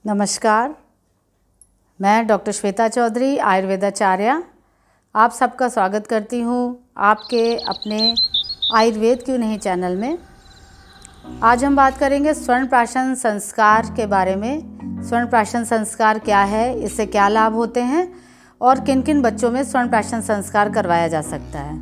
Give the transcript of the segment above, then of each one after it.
नमस्कार, मैं डॉक्टर श्वेता चौधरी आयुर्वेदाचार्य आप सबका स्वागत करती हूँ आपके अपने आयुर्वेद क्यों नहीं चैनल में। आज हम बात करेंगे स्वर्ण प्राशन संस्कार के बारे में। स्वर्ण प्राशन संस्कार क्या है, इससे क्या लाभ होते हैं और किन किन बच्चों में स्वर्ण प्राशन संस्कार करवाया जा सकता है।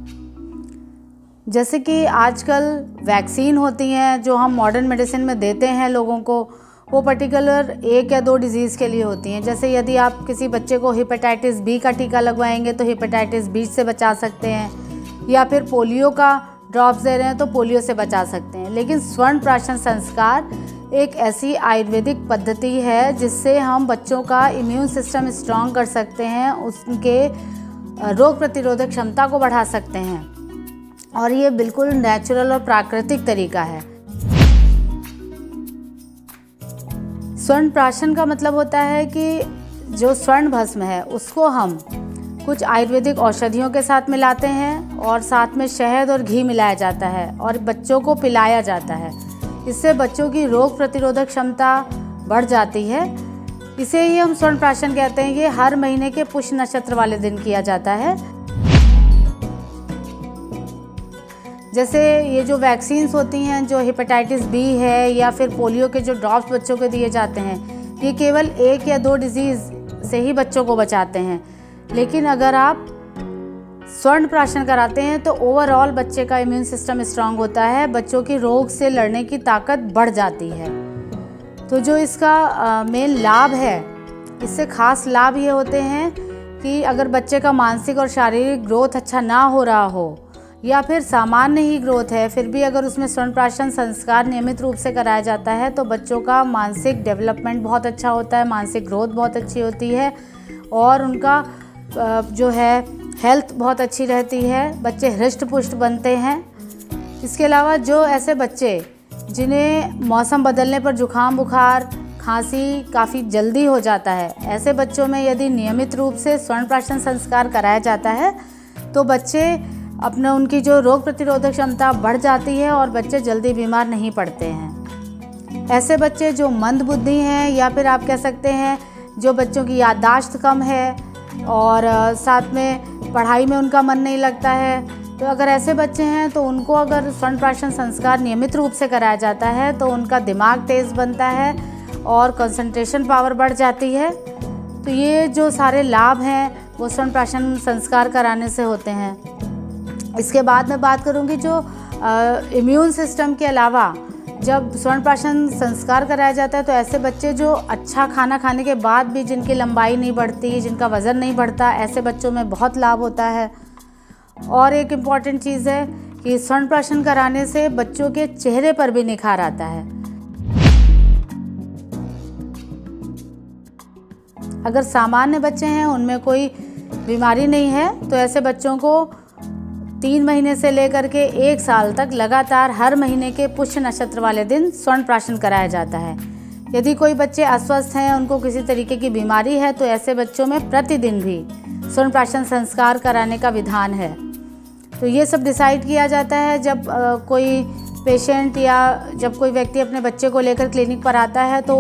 जैसे कि आजकल वैक्सीन होती हैं जो हम मॉडर्न मेडिसिन में देते हैं लोगों को, वो पर्टिकुलर 1 या 2 डिजीज़ के लिए होती हैं। जैसे यदि आप किसी बच्चे को हेपेटाइटिस बी का टीका लगवाएंगे तो हेपेटाइटिस बी से बचा सकते हैं, या फिर पोलियो का ड्रॉप्स दे रहे हैं तो पोलियो से बचा सकते हैं। लेकिन स्वर्ण प्राशन संस्कार एक ऐसी आयुर्वेदिक पद्धति है जिससे हम बच्चों का इम्यून सिस्टम स्ट्रॉन्ग कर सकते हैं, उनके रोग प्रतिरोधक क्षमता को बढ़ा सकते हैं, और ये बिल्कुल नेचुरल और प्राकृतिक तरीका है। स्वर्ण प्राशन का मतलब होता है कि जो स्वर्ण भस्म है उसको हम कुछ आयुर्वेदिक औषधियों के साथ मिलाते हैं और साथ में शहद और घी मिलाया जाता है और बच्चों को पिलाया जाता है। इससे बच्चों की रोग प्रतिरोधक क्षमता बढ़ जाती है। इसे ही हम स्वर्ण प्राशन कहते हैं। ये हर महीने के पुष्य नक्षत्र वाले दिन किया जाता है। जैसे ये जो वैक्सीन्स होती हैं, जो हेपेटाइटिस बी है या फिर पोलियो के जो ड्रॉप्स बच्चों को दिए जाते हैं, ये केवल 1 या 2 डिजीज़ से ही बच्चों को बचाते हैं। लेकिन अगर आप स्वर्ण प्राशन कराते हैं तो ओवरऑल बच्चे का इम्यून सिस्टम स्ट्रांग होता है, बच्चों की रोग से लड़ने की ताकत बढ़ जाती है। तो जो इसका मेन लाभ है, इससे ख़ास लाभ ये होते हैं कि अगर बच्चे का मानसिक और शारीरिक ग्रोथ अच्छा ना हो रहा हो या फिर सामान्य ही ग्रोथ है, फिर भी अगर उसमें स्वर्ण प्राशन संस्कार नियमित रूप से कराया जाता है तो बच्चों का मानसिक डेवलपमेंट बहुत अच्छा होता है, मानसिक ग्रोथ बहुत अच्छी होती है और उनका जो है हेल्थ बहुत अच्छी रहती है। बच्चे हृष्ट पुष्ट बनते हैं। इसके अलावा जो ऐसे बच्चे जिन्हें मौसम बदलने पर जुकाम, बुखार, खांसी काफ़ी जल्दी हो जाता है, ऐसे बच्चों में यदि नियमित रूप से स्वर्ण प्राशन संस्कार कराया जाता है तो बच्चे उनकी जो रोग प्रतिरोधक क्षमता बढ़ जाती है और बच्चे जल्दी बीमार नहीं पड़ते हैं। ऐसे बच्चे जो मंद बुद्धि हैं या फिर आप कह सकते हैं जो बच्चों की याददाश्त कम है और साथ में पढ़ाई में उनका मन नहीं लगता है, तो अगर ऐसे बच्चे हैं तो उनको अगर स्वर्ण प्राशन संस्कार नियमित रूप से कराया जाता है तो उनका दिमाग तेज़ बनता है और कंसंट्रेशन पावर बढ़ जाती है। तो ये जो सारे लाभ हैं वो स्वर्ण प्राशन संस्कार कराने से होते हैं। इसके बाद मैं बात करूंगी जो इम्यून सिस्टम के अलावा जब स्वर्ण प्राशन संस्कार कराया जाता है तो ऐसे बच्चे जो अच्छा खाना खाने के बाद भी जिनकी लंबाई नहीं बढ़ती, जिनका वज़न नहीं बढ़ता, ऐसे बच्चों में बहुत लाभ होता है। और एक इम्पॉर्टेंट चीज़ है कि स्वर्ण प्राशन कराने से बच्चों के चेहरे पर भी निखार आता है। अगर सामान्य बच्चे हैं, उनमें कोई बीमारी नहीं है, तो ऐसे बच्चों को 3 महीने से लेकर के 1 साल तक लगातार हर महीने के पुष्य नक्षत्र वाले दिन स्वर्ण प्राशन कराया जाता है। यदि कोई बच्चे अस्वस्थ हैं, उनको किसी तरीके की बीमारी है, तो ऐसे बच्चों में प्रतिदिन भी स्वर्ण प्राशन संस्कार कराने का विधान है। तो ये सब डिसाइड किया जाता है जब कोई पेशेंट या जब कोई व्यक्ति अपने बच्चे को लेकर क्लिनिक पर आता है तो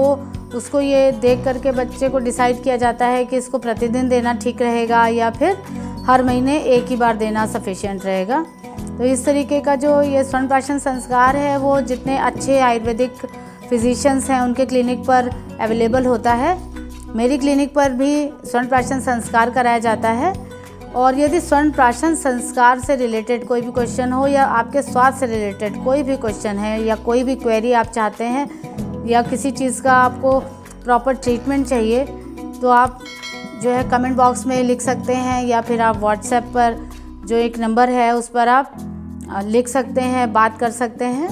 उसको ये देख करके बच्चे को डिसाइड किया जाता है कि इसको प्रतिदिन देना ठीक रहेगा या फिर हर महीने 1 ही बार देना सफिशिएंट रहेगा। तो इस तरीके का जो ये स्वर्ण प्राशन संस्कार है वो जितने अच्छे आयुर्वेदिक फिजिशियंस हैं उनके क्लिनिक पर अवेलेबल होता है। मेरी क्लिनिक पर भी स्वर्ण प्राशन संस्कार कराया जाता है। और यदि स्वर्ण प्राशन संस्कार से रिलेटेड कोई भी क्वेश्चन हो या आपके स्वास्थ्य से रिलेटेड कोई भी क्वेश्चन है या कोई भी क्वेरी आप चाहते हैं या किसी चीज़ का आपको प्रॉपर ट्रीटमेंट चाहिए, तो आप जो है कमेंट बॉक्स में लिख सकते हैं या फिर आप व्हाट्सएप पर जो एक नंबर है उस पर आप लिख सकते हैं, बात कर सकते हैं।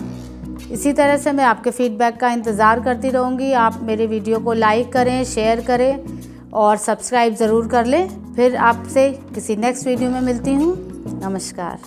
इसी तरह से मैं आपके फीडबैक का इंतज़ार करती रहूँगी। आप मेरे वीडियो को लाइक करें, शेयर करें और सब्सक्राइब ज़रूर कर लें। फिर आपसे किसी नेक्स्ट वीडियो में मिलती हूँ। नमस्कार।